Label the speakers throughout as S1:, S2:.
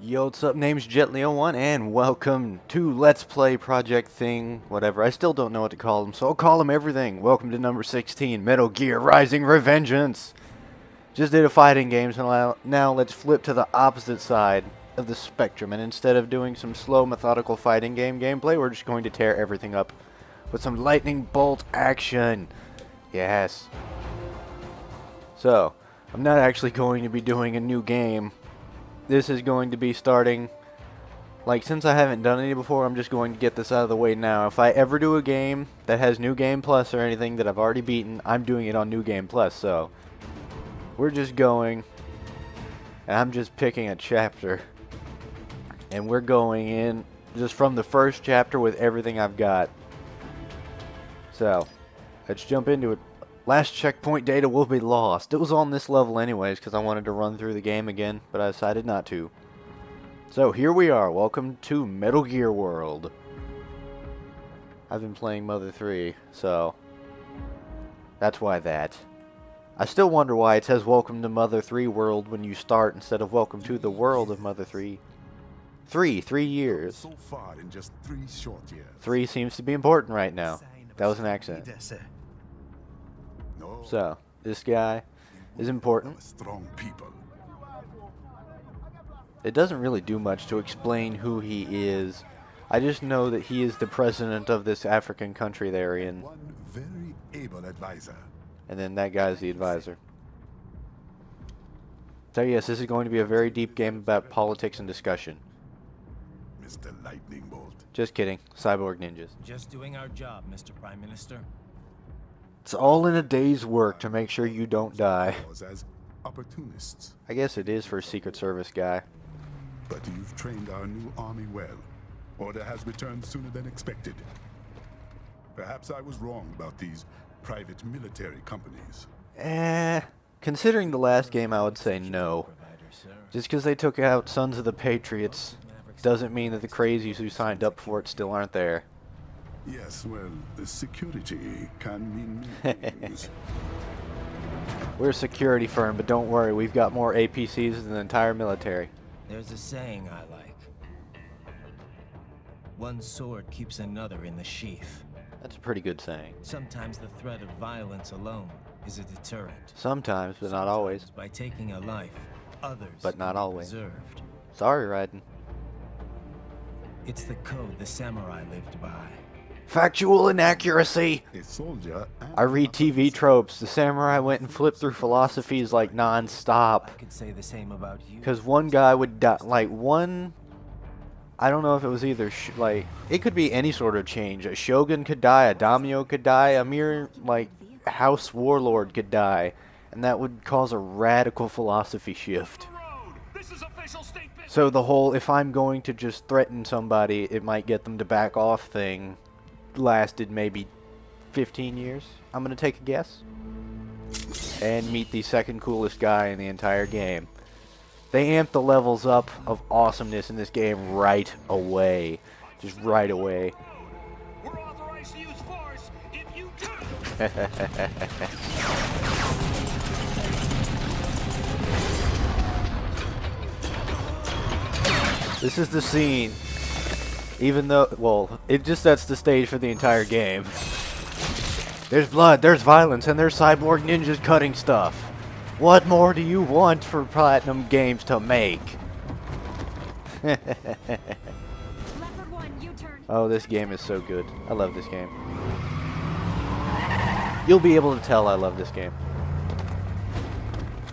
S1: Yo, what's up? Name's Jet1 and welcome to Let's Play Project Thing, whatever. I still don't know what to call them, so I'll call them everything. Welcome to number 16, Metal Gear Rising Revengeance. Just did a fighting game, so now let's flip to the opposite side of the spectrum. And instead of doing some slow, methodical fighting game gameplay, we're just going to tear everything up with some lightning bolt action. Yes. So, I'm not actually going to be doing a new game. This is going to be starting, like, since I haven't done any before, I'm just going to get this out of the way now. If I ever do a game that has New Game Plus or anything that I've already beaten, I'm doing it on New Game Plus, so we're just going, and I'm just picking a chapter, and we're going in just from the first chapter with everything I've got. So, let's jump into it. Last checkpoint data will be lost. It was on this level anyways because I wanted to run through the game again, but I decided not to. So here we are. Welcome to Metal Gear World. I've been playing Mother 3, so that's why that. I still wonder why it says Welcome to Mother 3 World when you start instead of Welcome to the World of Mother 3. 3 years.
S2: So far in just 3 short years.
S1: 3 seems to be important right now. That was an accent. So, this guy is important.
S2: Strong people.
S1: It doesn't really do much to explain who he is. I just know that he is the president of this African country they're in.
S2: One very able advisor.
S1: And then that guy's the advisor. So yes, this is going to be a very deep game about politics and discussion.
S2: Mr. Lightning Bolt.
S1: Just kidding. Cyborg ninjas.
S3: Just doing our job, Mr. Prime Minister.
S1: It's all in a day's work to make sure you don't die.
S2: As opportunists.
S1: I guess it is for a Secret Service guy.
S2: But you've trained our new army well. Order has returned sooner than expected. Perhaps I was wrong about these private military companies.
S1: Considering the last game, I would say no. Just because they took out Sons of the Patriots doesn't mean that the crazies who signed up for it still aren't there.
S2: Yes, well, the security can mean many things.
S1: We're a security firm, but don't worry, we've got more APCs than the entire military.
S3: There's a saying I like. One sword keeps another in the sheath.
S1: That's a pretty good saying.
S3: Sometimes the threat of violence alone is a deterrent.
S1: Sometimes, but not always.
S3: By taking a life, others
S1: But not
S3: can be
S1: always.
S3: preserved.
S1: Sorry, Raiden.
S3: It's the code the samurai lived by.
S1: Factual inaccuracy!
S2: A soldier and
S1: I read TV tropes. The samurai went and flipped through philosophies like non-stop.
S3: I could say the same about you.
S1: Because one guy would die, like I don't know if it was either, it could be any sort of change. A shogun could die, a daimyo could die, a mere, house warlord could die. And that would cause a radical philosophy shift. So the whole, if I'm going to just threaten somebody, it might get them to back off thing, lasted maybe 15 years, I'm going to take a guess. And meet the second coolest guy in the entire game. They amped the levels up of awesomeness in this game right away. Just right away.
S4: We're authorized to use force if you do.
S1: This is the scene. Even though, well, it just sets the stage for the entire game. There's blood, there's violence, and there's cyborg ninjas cutting stuff. What more do you want for Platinum Games to make? Oh, this game is so good. I love this game. You'll be able to tell I love this game.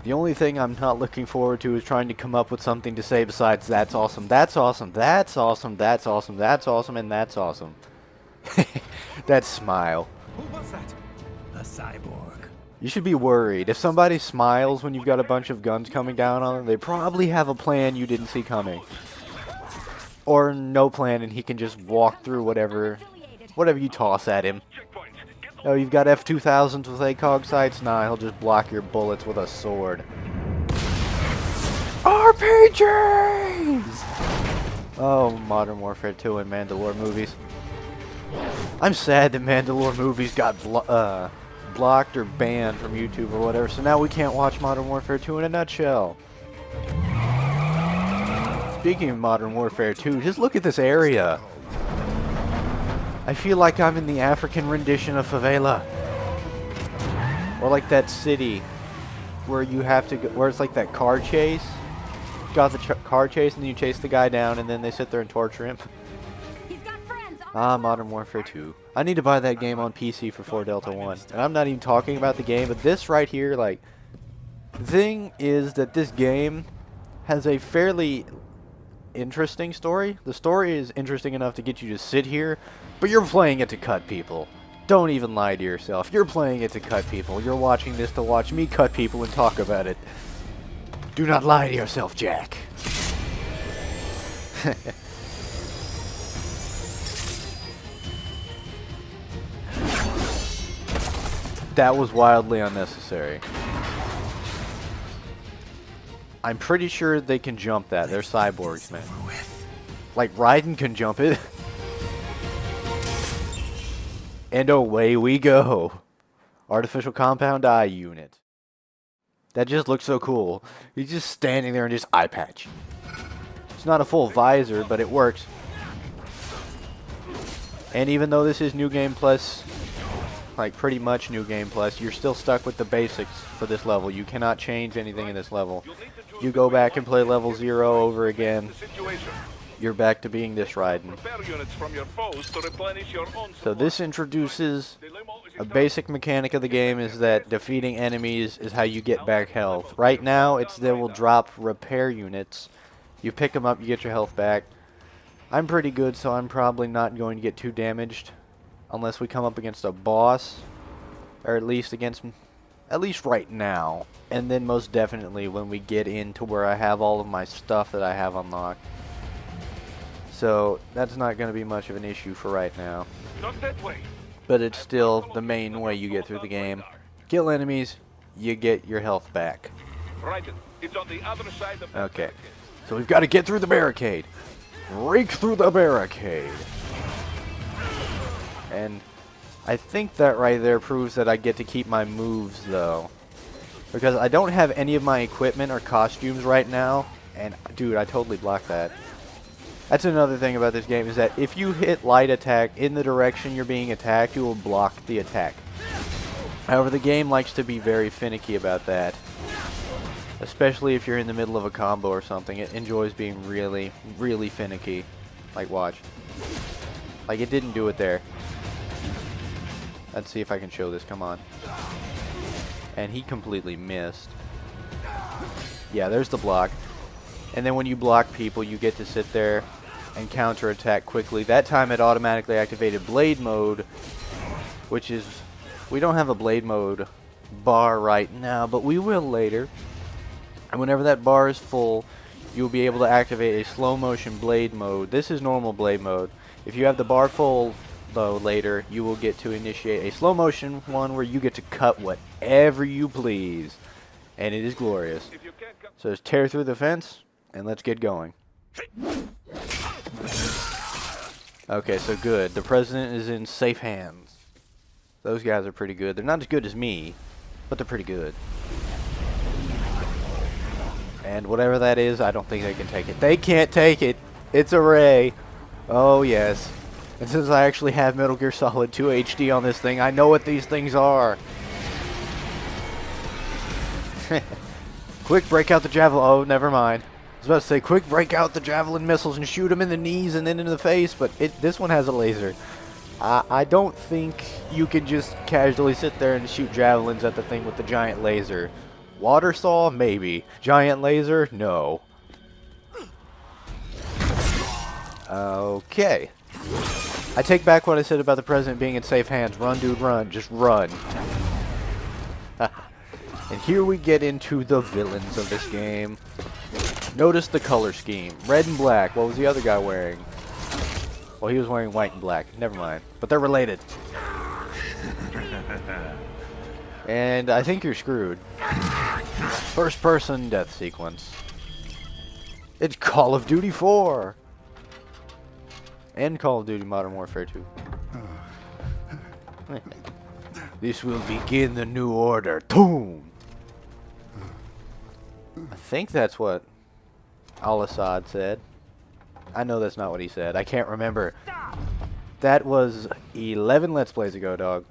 S1: The only thing I'm not looking forward to is trying to come up with something to say besides that's awesome, that's awesome, that's awesome, that's awesome, that's awesome, and that's awesome. That smile.
S3: Who was that? A cyborg.
S1: You should be worried. If somebody smiles when you've got a bunch of guns coming down on them, they probably have a plan you didn't see coming. Or no plan and he can just walk through whatever you toss at him. Oh, you've got F-2000s with ACOG sights? Nah, he'll just block your bullets with a sword. RPGs! Oh, Modern Warfare 2 and Mandalore movies. I'm sad that Mandalore movies got blocked or banned from YouTube or whatever, so now we can't watch Modern Warfare 2 in a nutshell. Speaking of Modern Warfare 2, just look at this area. I feel like I'm in the African rendition of favela. Or like that city where you have to go, where it's like that car chase. You got the car chase and then you chase the guy down and then they sit there and torture him.
S5: He's got friends.
S1: Modern Warfare 2. I need to buy that game on PC for 4 Delta 1. And I'm not even talking about the game, but this right here, like, the thing is that this game has a fairly interesting story. The story is interesting enough to get you to sit here, but you're playing it to cut people. Don't even lie to yourself. You're playing it to cut people. You're watching this to watch me cut people and talk about it. Do not lie to yourself, Jack. That was wildly unnecessary. I'm pretty sure they can jump that. They're cyborgs, man. Like, Raiden can jump it. And away we go. Artificial compound eye unit. That just looks so cool. He's just standing there and just eye patch. It's not a full visor, but it works. And even though this is New Game Plus, like pretty much New Game Plus, you're still stuck with the basics for this level. You cannot change anything in this level. You go back and play level 0 over again, you're back to being this Raiden. So this introduces a basic mechanic of the game, is that defeating enemies is how you get back health. Right now, they will drop repair units. You pick them up, you get your health back. I'm pretty good, so I'm probably not going to get too damaged unless we come up against a boss, or at least right now. And then most definitely when we get into where I have all of my stuff that I have unlocked. So that's not going to be much of an issue for right now.
S4: Not that way.
S1: But it's still the main way you get through the game. Kill enemies, you get your health back.
S4: Raiden, it's on the other side of
S1: Okay, so we've got to get through the barricade. Break through the barricade. And I think that right there proves that I get to keep my moves, though. Because I don't have any of my equipment or costumes right now. And, dude, I totally blocked that. That's another thing about this game, is that if you hit light attack in the direction you're being attacked, you will block the attack. However, the game likes to be very finicky about that. Especially if you're in the middle of a combo or something. It enjoys being really, really finicky. Like, watch. Like, it didn't do it there. Let's see if I can show this. Come on. And he completely missed. Yeah, there's the block. And then when you block people, you get to sit there and counterattack quickly. That time it automatically activated blade mode, which is... we don't have a blade mode bar right now, but we will later. And whenever that bar is full, you'll be able to activate a slow motion blade mode. This is normal blade mode. If you have the bar full, though, later, you will get to initiate a slow motion one where you get to cut whatever you please. And it is glorious. So just tear through the fence, and let's get going. Okay, so good. The president is in safe hands. Those guys are pretty good. They're not as good as me, but they're pretty good. And whatever that is, I don't think they can take it. They can't take it. It's a ray. Oh, yes. And since I actually have Metal Gear Solid 2 HD on this thing, I know what these things are. Quick, break out the javelin. Oh, never mind. I was about to say, quick, break out the javelin missiles and shoot them in the knees and then in the face, but this one has a laser. I don't think you can just casually sit there and shoot javelins at the thing with the giant laser. Water saw? Maybe. Giant laser? No. Okay. I take back what I said about the president being in safe hands. Run, dude, run. Just run. And here we get into the villains of this game. Notice the color scheme. Red and black. What was the other guy wearing? Well, he was wearing white and black. Never mind. But they're related. And I think you're screwed. First person death sequence. It's Call of Duty 4. And Call of Duty Modern Warfare 2. This will begin the new order. Boom! I think that's what Al-Assad said. I know that's not what he said. I can't remember. That was 11 Let's Plays ago, dog.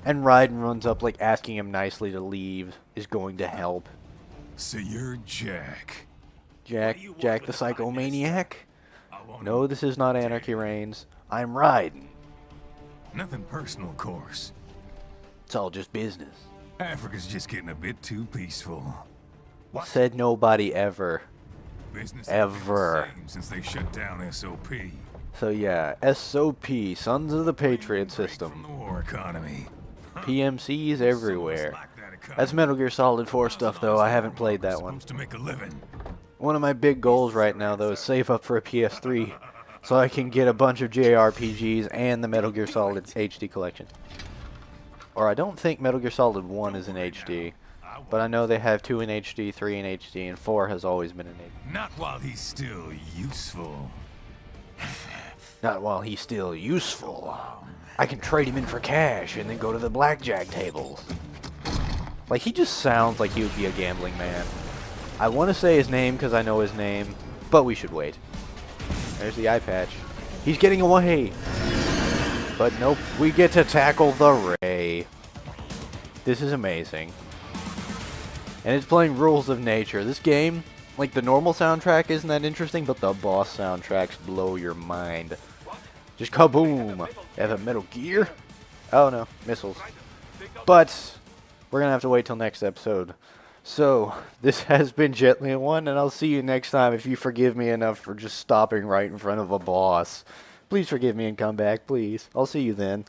S1: And Raiden runs up like asking him nicely to leave is going to help.
S6: So you're Jack.
S1: Jack the Psychomaniac?
S6: wanna-
S1: No, this is not Anarchy Reigns. I'm Raiden.
S6: Nothing personal, of course.
S1: It's all just business.
S6: Africa's just getting a bit too peaceful. What?
S1: Said nobody ever.
S6: Business ain't been the
S1: Ever.
S6: same since they shut down SOP.
S1: So yeah, SOP, Sons of the Patriot
S6: Break
S1: System.
S6: From the war economy.
S1: PMCs everywhere.
S6: Like that economy.
S1: That's Metal Gear Solid 4 stuff though, I haven't played that one.
S6: Supposed to make a living.
S1: One of my big goals right now though is save up for a PS3 so I can get a bunch of JRPGs and the Metal Gear Solid HD collection. Or I don't think Metal Gear Solid 1 is in HD, but I know they have 2 in HD, 3 in HD, and 4 has always been in HD.
S6: Not while he's still useful.
S1: Not while he's still useful. I can trade him in for cash and then go to the blackjack tables. Like, he just sounds like he would be a gambling man. I want to say his name because I know his name, but we should wait. There's the eye patch. He's getting away! But nope, we get to tackle the Ray. This is amazing. And it's playing Rules of Nature. This game, like the normal soundtrack isn't that interesting, but the boss soundtracks blow your mind. Just kaboom! Have a Metal Gear? Oh no, missiles. But we're gonna have to wait till next episode. So, this has been Jet1, and I'll see you next time if you forgive me enough for just stopping right in front of a boss. Please forgive me and come back, please. I'll see you then.